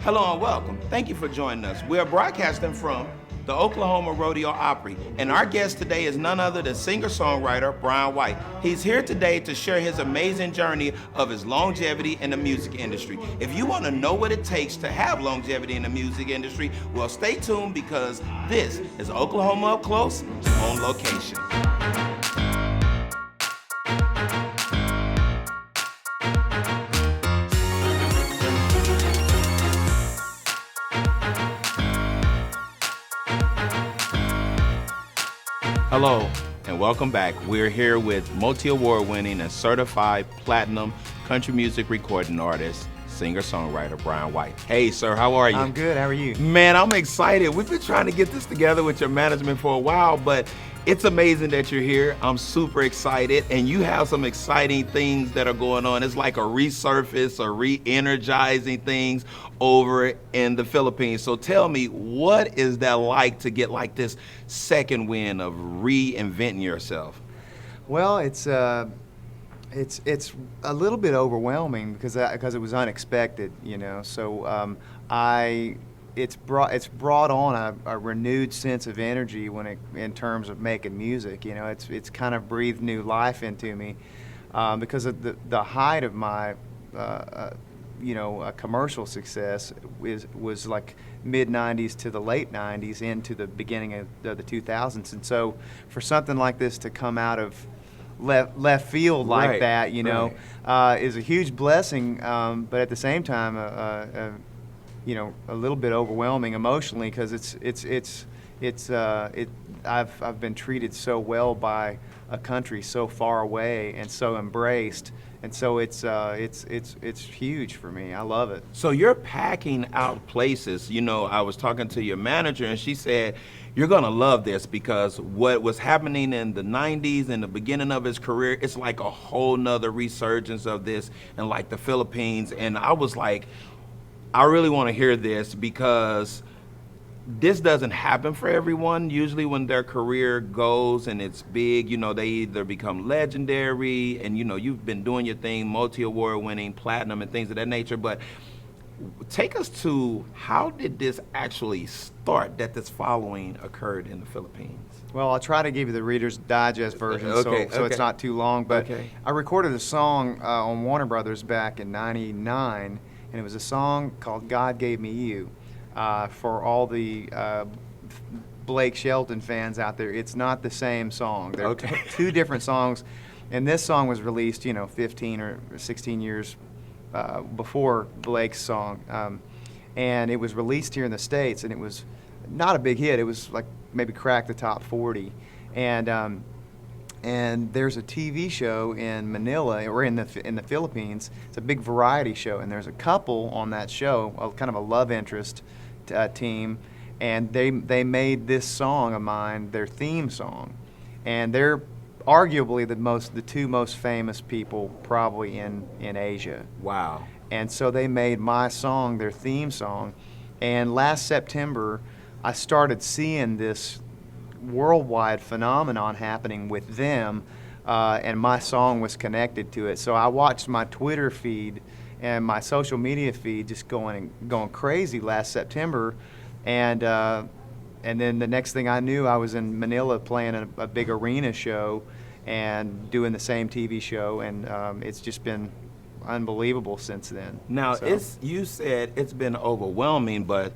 Hello and welcome. Thank you for joining us. We are broadcasting from the Oklahoma Rodeo Opry, and our guest today is none other than singer-songwriter Bryan White. He's here today to share his amazing journey of his longevity in the music industry. If you want to know what it takes to have longevity in the music industry, well, stay tuned because this is Oklahoma Up Close on location. Hello and welcome back. We're here with multi-award winning and certified platinum country music recording artist, singer-songwriter Bryan White. Hey sir, how are you? I'm good, how are you? Man, I'm excited. We've been trying to get this together with your management for a while, but it's amazing that you're here. I'm super excited, and you have some exciting things that are going on. It's like a resurface or re-energizing things over in the Philippines. So tell me, what is that like to get like this second win of reinventing yourself? Well, it's a little bit overwhelming because it was unexpected, you know. So it's brought on a renewed sense of energy in terms of making music. You know, it's kind of breathed new life into me because of the height of my commercial success was like mid 90s to the late 90s into the beginning of the 2000s, and so for something like this to come out of left field like that, you know, is a huge blessing, but at the same time, a little bit overwhelming emotionally because I've been treated so well by a country so far away and so embraced, and so it's huge for me. I love it. So you're packing out places. You know, I was talking to your manager and she said, you're gonna love this because what was happening in the 90s and the beginning of his career, it's like a whole nother resurgence of this in like the Philippines. And I was like, I really wanna hear this because this doesn't happen for everyone. Usually when their career goes and it's big, you know, they either become legendary and, you know, you've been doing your thing, multi-award winning, platinum and things of that nature, but take us to how did this actually start that this following occurred in the Philippines? Well, I'll try to give you the Reader's Digest version so it's not too long, but I recorded a song on Warner Brothers back in '99, and it was a song called God Gave Me You. For all the Blake Shelton fans out there, it's not the same song. They're two different songs, and this song was released, 15 or 16 years before Blake's song, and it was released here in the States, and it was not a big hit. It was like maybe cracked the top 40, and there's a TV show in Manila or in the Philippines. It's a big variety show, and there's a couple on that show, kind of a love interest team, and they made this song of mine their theme song, and they're arguably the two most famous people probably in Asia. Wow. And so they made my song their theme song, and last September I started seeing this worldwide phenomenon happening with them, and my song was connected to it. So I watched my Twitter feed and my social media feed just going crazy last September, and then the next thing I knew, I was in Manila playing a big arena show and doing the same TV show, and it's just been unbelievable since then. Now, you said it's been overwhelming, but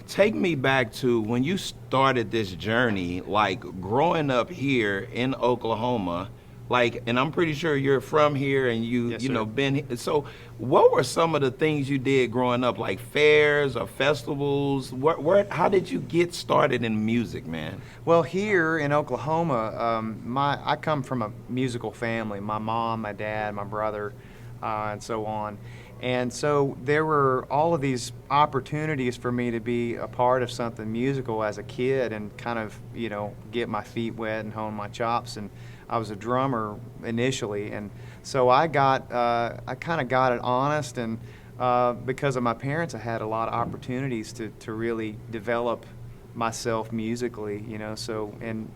take me back to when you started this journey, like growing up here in Oklahoma, like, and I'm pretty sure you're from here and been here. So what were some of the things you did growing up, like fairs or festivals? How did you get started in music, man? Well, here in Oklahoma, I come from a musical family. My mom, my dad, my brother, and so on. And so there were all of these opportunities for me to be a part of something musical as a kid and kind of, get my feet wet and hone my chops. And I was a drummer initially, and so I kind of got it honest, and because of my parents, I had a lot of opportunities to really develop myself musically, so, and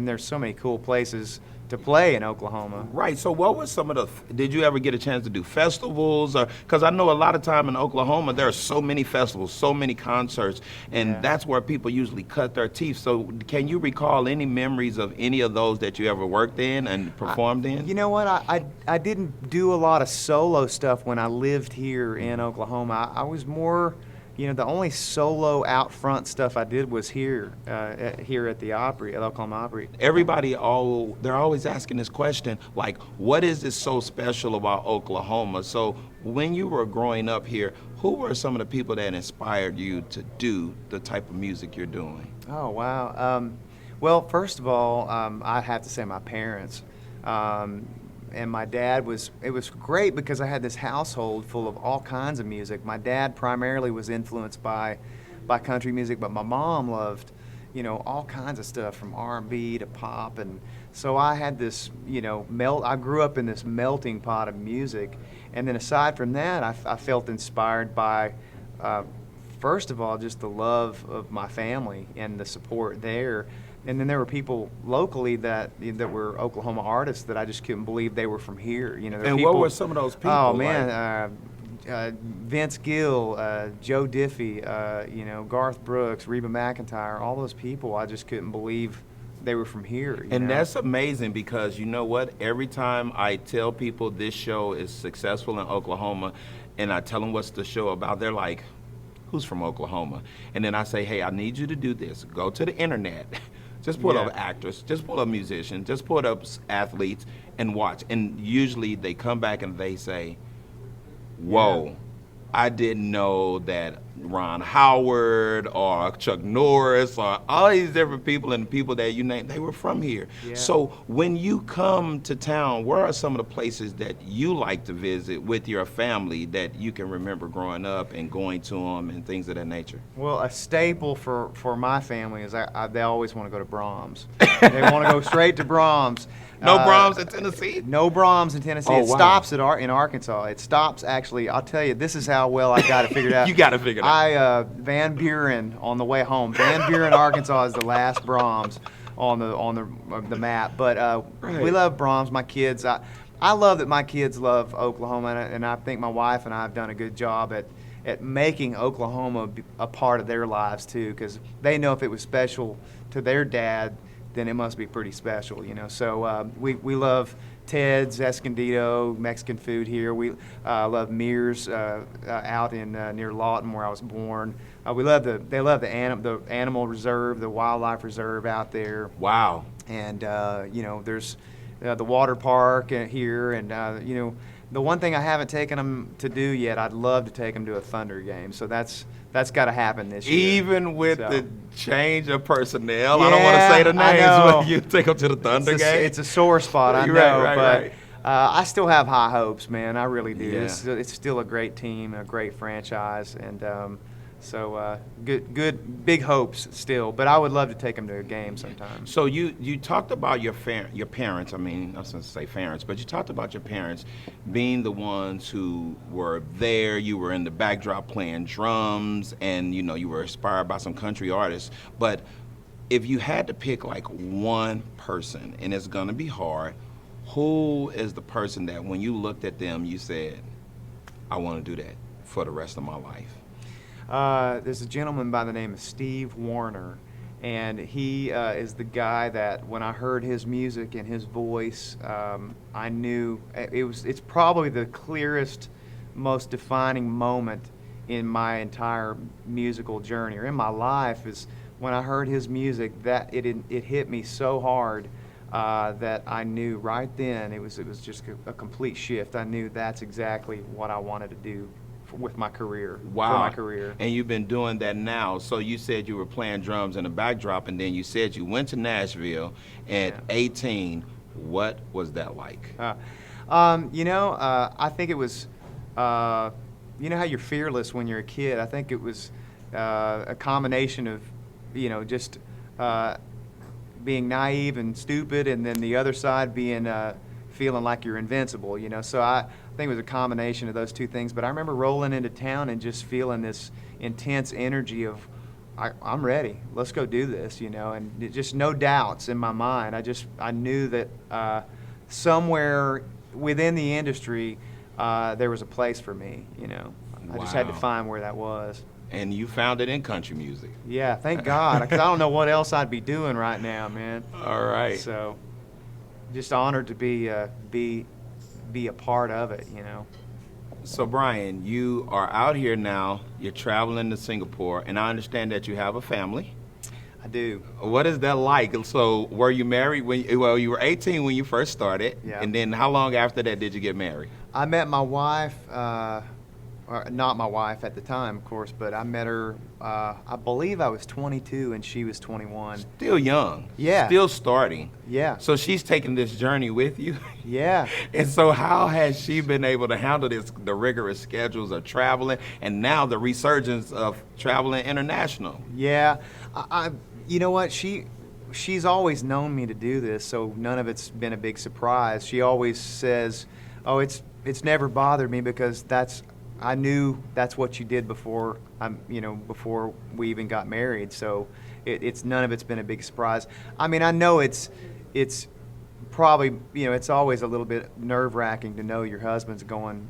there's so many cool places to play in Oklahoma. Right. So what was some of did you ever get a chance to do festivals? Or because I know a lot of time in Oklahoma there are so many festivals, so many concerts, and that's where people usually cut their teeth. So can you recall any memories of any of those that you ever worked in and performed in? You know what? I didn't do a lot of solo stuff when I lived here in Oklahoma. I was more, the only solo out front stuff I did was here at the Opry, at Oklahoma Opry. They're always asking this question, like, what is it so special about Oklahoma? So when you were growing up here, who were some of the people that inspired you to do the type of music you're doing? Oh, wow. Well, first of all, I have to say my parents. And my dad it was great because I had this household full of all kinds of music. My dad primarily was influenced by country music, but my mom loved, all kinds of stuff from R&B to pop. And so I had this, I grew up in this melting pot of music. And then aside from that, I felt inspired by, first of all, just the love of my family and the support there. And then there were people locally that were Oklahoma artists that I just couldn't believe they were from here. And what were some of those people? Oh man, Vince Gill, Joe Diffie, Garth Brooks, Reba McEntire, all those people. I just couldn't believe they were from here. And that's amazing because you know what? Every time I tell people this show is successful in Oklahoma, and I tell them what's the show about, they're like, "Who's from Oklahoma?" And then I say, "Hey, I need you to do this. Go to the internet." Just pull up actors, just pull up musicians, just pull up athletes and watch. And usually they come back and they say, whoa, I didn't know that Ron Howard or Chuck Norris or all these different people and people that you named, they were from here. Yeah. So when you come to town, where are some of the places that you like to visit with your family that you can remember growing up and going to them and things of that nature? Well, a staple for my family is they always want to go to Brahms. They want to go straight to Brahms. No Brahms in Tennessee? No Brahms in Tennessee. It stops in Arkansas. It stops, actually, I'll tell you, this is how well I got it figured out. You got it figured out. Van Buren on the way home. Van Buren, Arkansas is the last Brahms on the map. But we love Brahms, my kids. I love that my kids love Oklahoma, and I think my wife and I have done a good job at making Oklahoma a part of their lives, too, because they know if it was special to their dad, then it must be pretty special, So we love Ted's, Escondido, Mexican food here. We love Mears out in near Lawton, where I was born. They love the animal reserve, the wildlife reserve out there. Wow. And there's the water park here, and the one thing I haven't taken them to do yet, I'd love to take them to a Thunder game. So that's got to happen this year. Even with the change of personnel, I don't want to say the names, but you take them to the Thunder game. It's a sore spot, I know, right. I still have high hopes, man. I really do. Yeah. It's still a great team, a great franchise, and so good, big hopes still. But I would love to take them to a game sometime. So you talked about your parents. I mean, I was going to say parents, but you talked about your parents being the ones who were there. You were in the backdrop playing drums, and you were inspired by some country artists. But if you had to pick like one person, and it's going to be hard, who is the person that when you looked at them, you said, "I want to do that for the rest of my life"? There's a gentleman by the name of Steve Warner, and he is the guy that when I heard his music and his voice, I knew it's probably the clearest, most defining moment in my entire musical journey or in my life is when I heard his music. That it hit me so hard that I knew right then it was just a complete shift. I knew that's exactly what I wanted to do with my career. Wow. For my career. And you've been doing that now. So you said you were playing drums in the backdrop, and then you said you went to Nashville at 18. What was that like? I think it was, how you're fearless when you're a kid. I think it was a combination of, just being naive and stupid, and then the other side being feeling like you're invincible, So I think it was a combination of those two things. But I remember rolling into town and just feeling this intense energy of, I'm ready. Let's go do this, you know. And just no doubts in my mind. I knew that somewhere within the industry there was a place for me, you know. I just had to find where that was. And you found it in country music. Yeah, thank God, because I don't know what else I'd be doing right now, man. All right. So, just honored to be a part of it, you know. So Bryan, you are out here now. You're traveling to Singapore, and I understand that you have a family. I do. What is that like? So, were you married when? Well, you were 18 when you first started. Yeah. And then, how long after that did you get married? I met my wife. Not my wife at the time, of course, but I met her, I believe I was 22 and she was 21. Still young. Yeah. Still starting. Yeah. So she's taking this journey with you. Yeah. And so how has she been able to handle the rigorous schedules of traveling and now the resurgence of traveling international? Yeah. You know what? She's always known me to do this, so none of it's been a big surprise. She always says, "Oh, it's never bothered me because I knew that's what you did before before we even got married. So it's none of it's been a big surprise. I mean, I know it's probably, you know, it's always a little bit nerve-wracking to know your husband's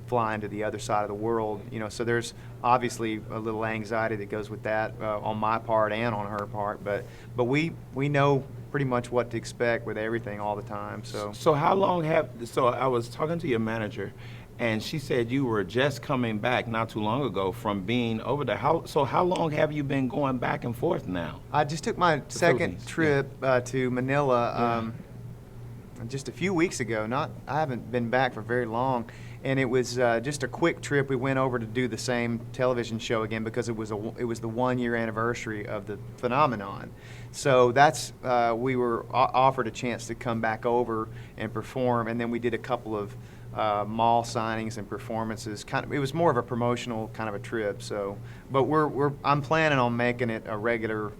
flying to the other side of the world, you know, so there's obviously a little anxiety that goes with that on my part and on her part, but we know pretty much what to expect with everything all the time. So how long so I was talking to your manager, and she said you were just coming back not too long ago from being over there. How long have you been going back and forth now? I just took my second trip to Manila just a few weeks ago. I haven't been back for very long, and it was just a quick trip. We went over to do the same television show again because it was the 1-year anniversary of the phenomenon. So that's we were offered a chance to come back over and perform, and then we did a couple of mall signings and performances. It was more of a promotional kind of a trip. So, but I'm planning on making it a regular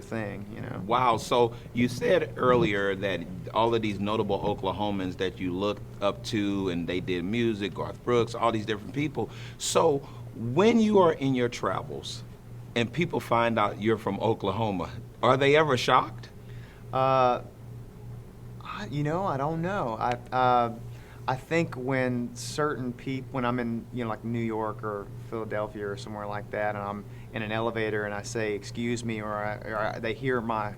thing, you know. Wow. So you said earlier that all of these notable Oklahomans that you looked up to, and they did music, Garth Brooks, all these different people. So when you are in your travels and people find out you're from Oklahoma, are they ever shocked? I don't know. I think when certain people, when I'm in, like New York or Philadelphia or somewhere like that, and I'm in an elevator and I say "excuse me," or they hear my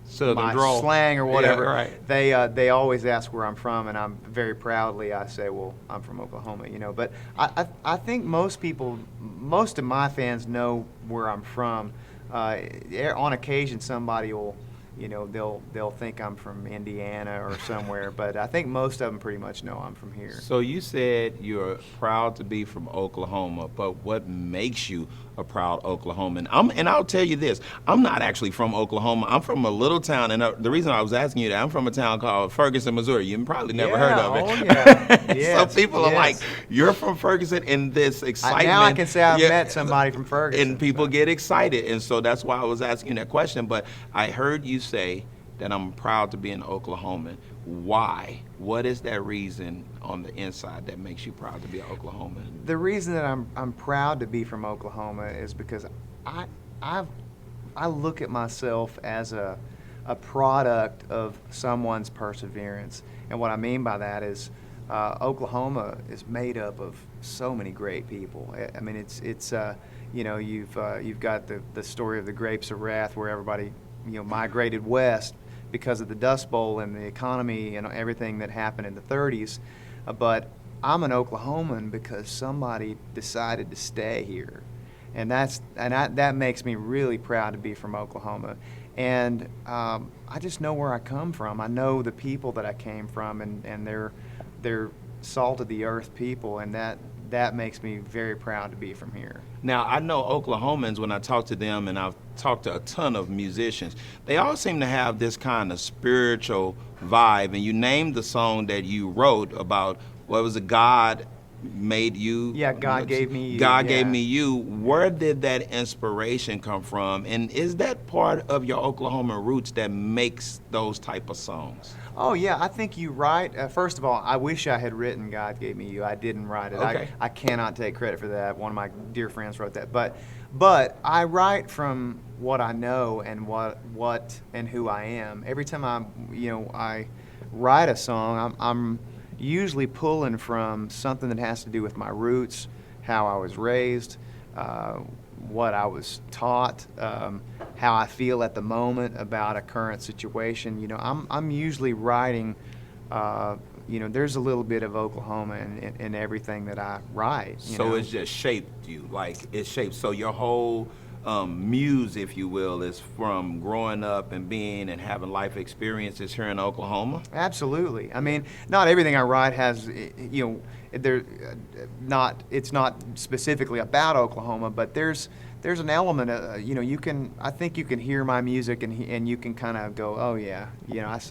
slang or whatever, yeah, right. They always ask where I'm from, and I'm very proudly I say, well, I'm from Oklahoma, you know. But I think most of my fans know where I'm from. On occasion, somebody will, they'll think I'm from Indiana or somewhere, but I think most of them pretty much know I'm from here. So you said you're proud to be from Oklahoma, but what makes you a proud Oklahoman? And I'll tell you this, I'm not actually from Oklahoma. I'm from a little town, and the reason I was asking you that, I'm from a town called Ferguson, Missouri. You probably never heard of it. Oh, yeah. Yes, so people are like, you're from Ferguson, and this excitement. Now I can say I've met somebody from Ferguson. And people get excited, and so that's why I was asking you that question. But I heard you say that I'm proud to be an Oklahoman. Why? What is that reason on the inside that makes you proud to be an Oklahoman? The reason that I'm proud to be from Oklahoma is because I look at myself as a product of someone's perseverance, and what I mean by that is Oklahoma is made up of so many great people. I mean, it's you've got the story of the Grapes of Wrath, where everybody migrated west because of the Dust Bowl and the economy and everything that happened in the 30s. But I'm an Oklahoman because somebody decided to stay here. And that makes me really proud to be from Oklahoma. And I just know where I come from. I know the people that I came from, and they're salt of the earth people, and that makes me very proud to be from here. Now, I know Oklahomans, when I talk to them, and I've talked to a ton of musicians, they all seem to have this kind of spiritual vibe. And you named the song that you wrote about, what was it, God made you. Yeah, God Gave Me You. God yeah. Gave Me You. Where did that inspiration come from? And is that part of your Oklahoma roots that makes those type of songs? Oh yeah, I think you write. First of all, I wish I had written "God Gave Me You." I didn't write it. Okay. I cannot take credit for that. One of my dear friends wrote that. But I write from what I know and what and who I am. Every time I write a song, I'm usually pulling from something that has to do with my roots, how I was raised, what I was taught, how I feel at the moment about a current situation. I'm usually writing. There's a little bit of Oklahoma in everything that I write. So it's just shaped you, like it's shaped. So your whole muse, if you will, is from growing up and being and having life experiences here in Oklahoma? Absolutely. I mean, not everything I write has, it's not specifically about Oklahoma, but there's an element, I think you can hear my music and you can kind of go, oh yeah,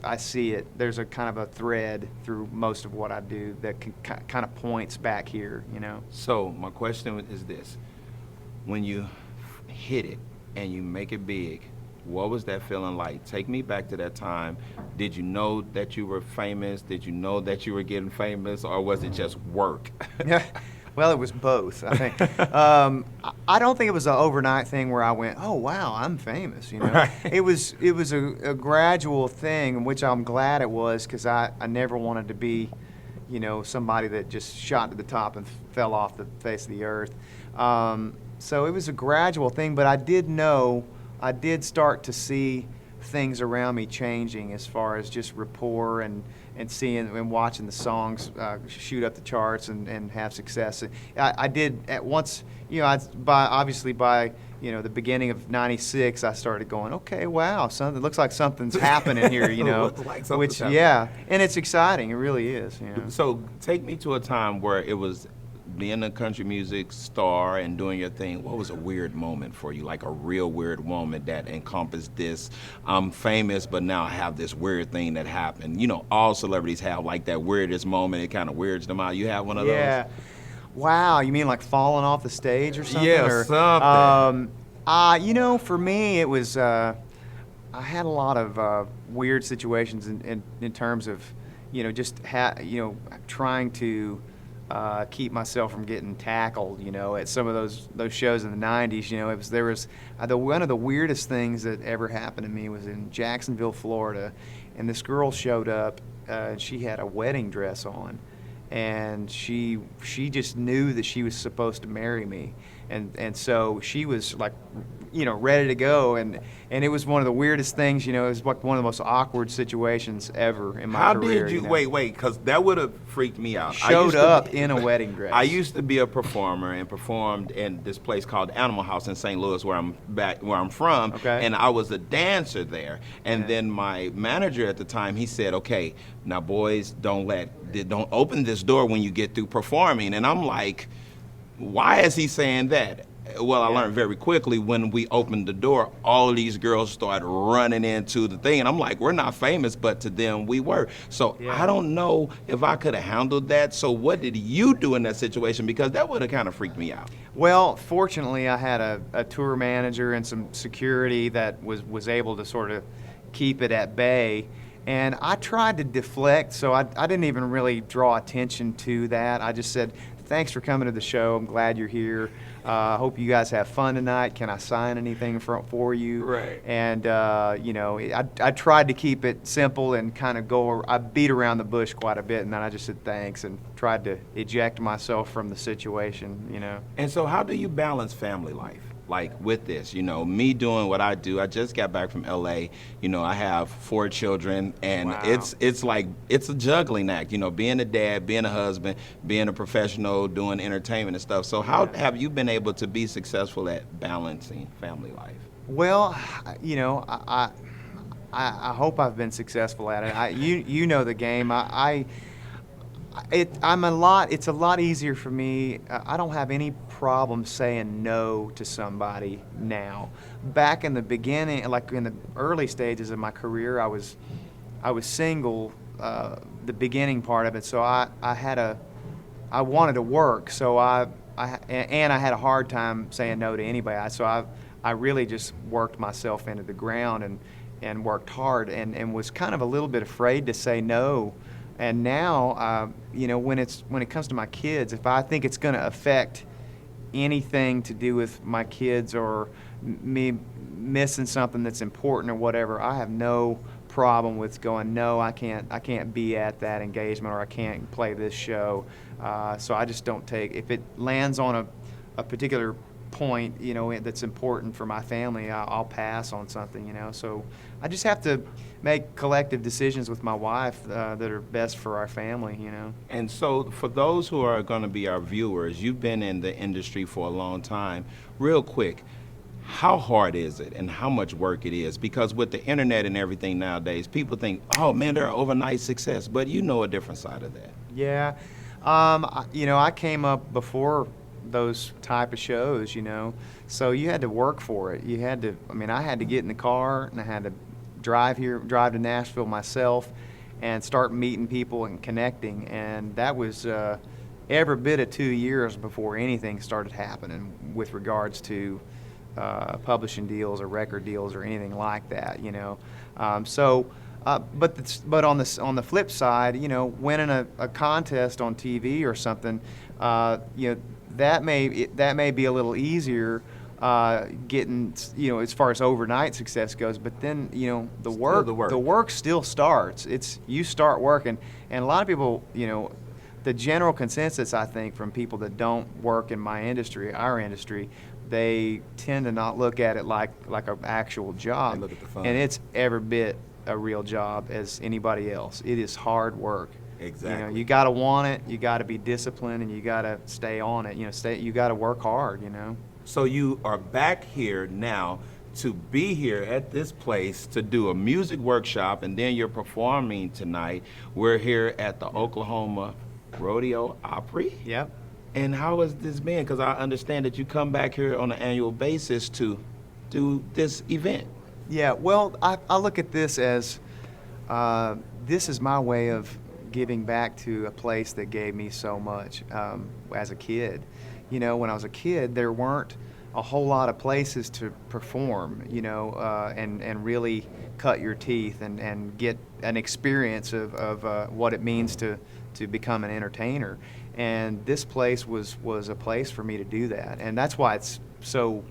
I see it. There's a kind of a thread through most of what I do that can kind of points back here. So my question is this: when you hit it and you make it big, what was that feeling like? Take me back to that time. Did you know that you were famous? Did you know that you were getting famous, or was it just work? Yeah, well, it was both, I think. I don't think it was an overnight thing where I went, oh wow, I'm famous. Right. It was a gradual thing, which I'm glad it was, because I never wanted to be, somebody that just shot to the top and fell off the face of the earth. So it was a gradual thing, but I did start to see things around me changing as far as just rapport and seeing and watching the songs shoot up the charts and have success. I did at once, by the beginning of '96, I started going, okay, wow, something looks like something's happening here, Looks like something's which happening. yeah, and it's exciting, it really is. So take me to a time where it was being a country music star and doing your thing. What was a weird moment for you, like a real weird moment that encompassed this? I'm famous, but now I have this weird thing that happened. All celebrities have like that weirdest moment. It kind of weirds them out. You have one of those? Yeah. Wow, you mean like falling off the stage or something? Yeah, or, something. For me, it was. I had a lot of weird situations in terms of, trying to keep myself from getting tackled. At some of those shows in the '90s. One of the weirdest things that ever happened to me was in Jacksonville, Florida, and this girl showed up. She had a wedding dress on. And she just knew that she was supposed to marry me, and so she was like, ready to go, and it was one of the weirdest things. It was like one of the most awkward situations ever in my career. How did you wait? Because that would have freaked me out. Showed up in a wedding dress. I used to be a performer and performed in this place called Animal House in St. Louis, where I'm from. Okay. And I was a dancer there. And then my manager at the time, he said, "Okay, now boys, don't open this door when you get through performing." And I'm like, why is he saying that? Well, I learned very quickly when we opened the door, all of these girls started running into the thing. And I'm like, we're not famous, but to them we were. So I don't know if I could have handled that. So what did you do in that situation? Because that would have kind of freaked me out. Well, fortunately, I had a tour manager and some security that was able to sort of keep it at bay. And I tried to deflect, so I didn't even really draw attention to that. I just said, thanks for coming to the show. I'm glad you're here. I hope you guys have fun tonight. Can I sign anything for you? Right. And, I tried to keep it simple and kind of I beat around the bush quite a bit, and then I just said thanks and tried to eject myself from the situation, And so how do you balance family life? Like with this, me doing what I do. I just got back from LA. I have 4 children, and Wow. it's a juggling act. Being a dad, being a husband, being a professional, doing entertainment and stuff. So how have you been able to be successful at balancing family life? Well, I hope I've been successful at it. You know the game. It's a lot easier for me. I don't have any problem saying no to somebody now. Back in the beginning, like in the early stages of my career, I was single, the beginning part of it. So I had I wanted to work, so I had a hard time saying no to anybody. So I really just worked myself into the ground and worked hard and was kind of a little bit afraid to say no. And now, when it comes to my kids, if I think it's going to affect anything to do with my kids or me missing something that's important or whatever, I have no problem with going, no, I can't be at that engagement, or I can't play this show. So I just don't take, if it lands on a particular point, that's important for my family, I'll pass on something, So I just have to make collective decisions with my wife that are best for our family, And so for those who are going to be our viewers, you've been in the industry for a long time. Real quick, how hard is it and how much work it is? Because with the internet and everything nowadays, people think, oh man, they're overnight success, but you know a different side of that. Yeah. I came up before those type of shows, so you had to work for it. I had to get in the car and I had to drive to Nashville myself and start meeting people and connecting. And that was every bit of 2 years before anything started happening with regards to publishing deals or record deals or anything like that, But on the flip side, winning a contest on TV or something, that may be a little easier getting, as far as overnight success goes. But then, the work still starts. You start working, and a lot of people, the general consensus, I think, from people that don't work in my industry, our industry, they tend to not look at it like an actual job. They look at the fun. And it's every bit a real job as anybody else. It is hard work. Exactly. You got to want it. You got to be disciplined, and you got to stay on it. You got to work hard. So you are back here now to be here at this place to do a music workshop, and then you're performing tonight. We're here at the Oklahoma Rodeo Opry. Yep. And how has this been? Because I understand that you come back here on an annual basis to do this event. Yeah, well, I look at this as this is my way of giving back to a place that gave me so much as a kid. When I was a kid, there weren't a whole lot of places to perform, and really cut your teeth and get an experience of what it means to become an entertainer. And this place was a place for me to do that. And that's why it's so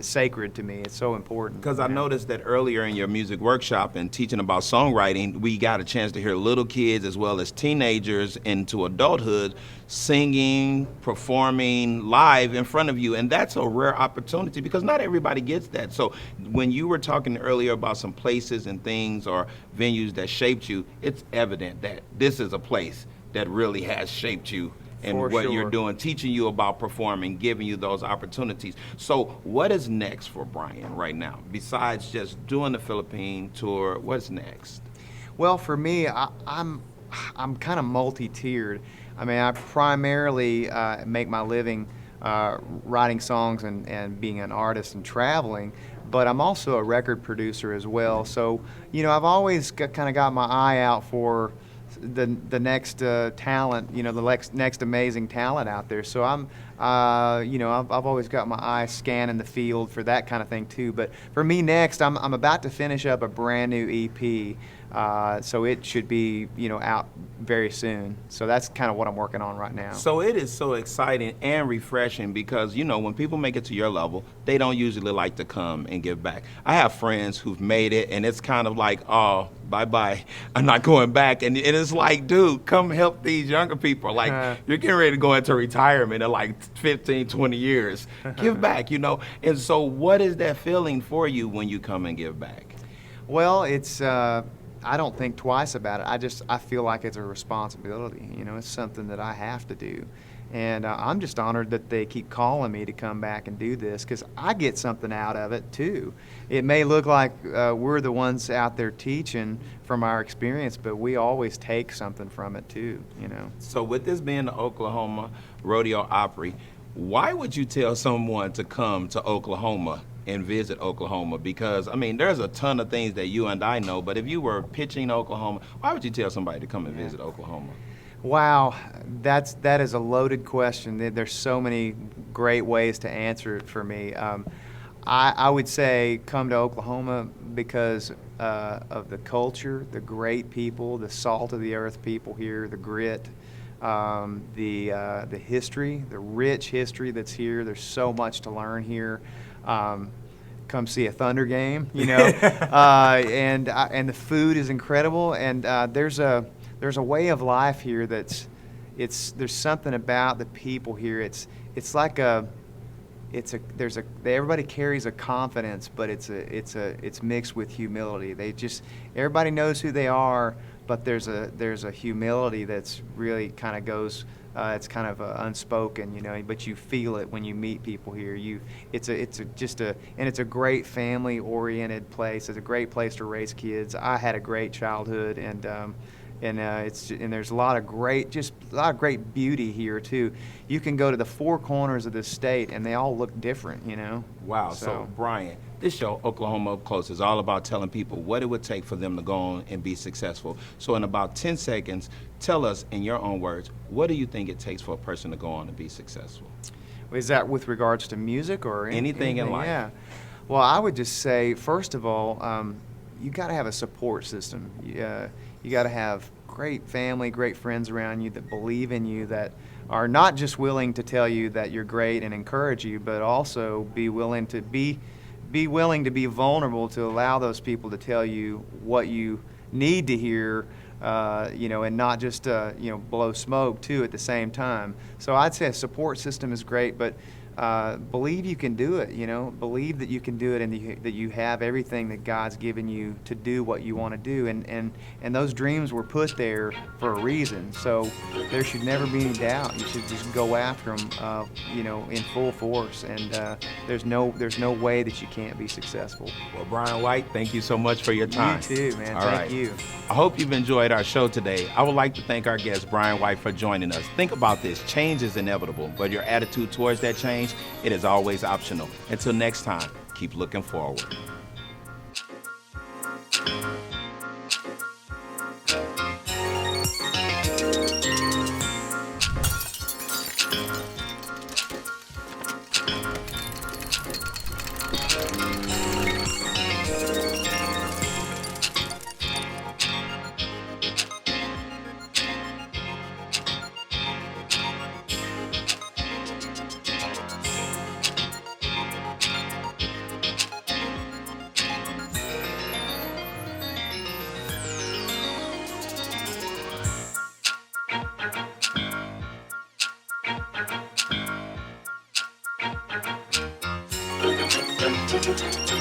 sacred to me. It's so important. Because I noticed that earlier in your music workshop and teaching about songwriting, we got a chance to hear little kids as well as teenagers into adulthood singing, performing live in front of you. And that's a rare opportunity because not everybody gets that. So when you were talking earlier about some places and things or venues that shaped you, it's evident that this is a place that really has shaped you and what you're doing, teaching you about performing, giving you those opportunities. So what is next for Bryan right now? Besides just doing the Philippine tour, what's next? Well, for me, I'm kind of multi-tiered. I primarily make my living writing songs and being an artist and traveling, but I'm also a record producer as well. So, I've always kind of got my eye out for the next talent, the next amazing talent out there. So I've always got my eye scanning the field for that kind of thing too. But for me next, I'm about to finish up a brand new EP, so it should be out very soon. So that's kind of what I'm working on right now. So it is so exciting and refreshing because when people make it to your level, they don't usually like to come and give back. I have friends who've made it, and it's kind of like, oh, bye-bye, I'm not going back. And it's like, dude, come help these younger people. Like, you're getting ready to go into retirement in like 15, 20 years. Give back, And so what is that feeling for you when you come and give back? Well, it's I don't think twice about it. I feel like it's a responsibility. It's something that I have to do. And I'm just honored that they keep calling me to come back and do this because I get something out of it too. It may look like we're the ones out there teaching from our experience, but we always take something from it too, So with this being the Oklahoma Rodeo Opry, why would you tell someone to come to Oklahoma and visit Oklahoma? Because, there's a ton of things that you and I know, but if you were pitching Oklahoma, why would you tell somebody to come and visit Oklahoma? Wow, that is a loaded question. There's so many great ways to answer it for me. I would say come to Oklahoma because of the culture, the great people, the salt of the earth people here, the grit, the history, the rich history that's here. There's so much to learn here. Come see a Thunder game, you know, and the food is incredible. And there's a way of life here there's something about the people here. It's like everybody carries a confidence, but it's mixed with humility. Everybody knows who they are, but there's a humility that's really kind of goes. It's kind of unspoken, you know, but you feel it when you meet people here. It's a great family-oriented place. It's a great place to raise kids. I had a great childhood, and there's a lot of great beauty here too. You can go to the four corners of this state, and they all look different, you know. Wow. So Bryan, this show, Oklahoma Up Close, is all about telling people what it would take for them to go on and be successful. So in about 10 seconds, tell us in your own words, what do you think it takes for a person to go on and be successful? Is that with regards to music or anything in life? Yeah. Well, I would just say, first of all, you got to have a support system. You got to have great family, great friends around you that believe in you, that are not just willing to tell you that you're great and encourage you, but also be willing to be vulnerable to allow those people to tell you what you need to hear, you know, and not just you know, blow smoke too at the same time. So I'd say a support system is great, but believe you can do it. You know, believe that you can do it, and that you have everything that God's given you to do what you want to do, and those dreams were put there for a reason. So there should never be any doubt. You should just go after them, you know, in full force, and there's no way that you can't be successful. Well, Bryan White, thank you so much for your time. You too, man. All Thank right. you. I hope you've enjoyed our show today. I would like to thank our guest, Bryan White, for joining us. Think about this. Change is inevitable, but your attitude towards that change, it is always optional. Until next time, keep looking forward. Thank you.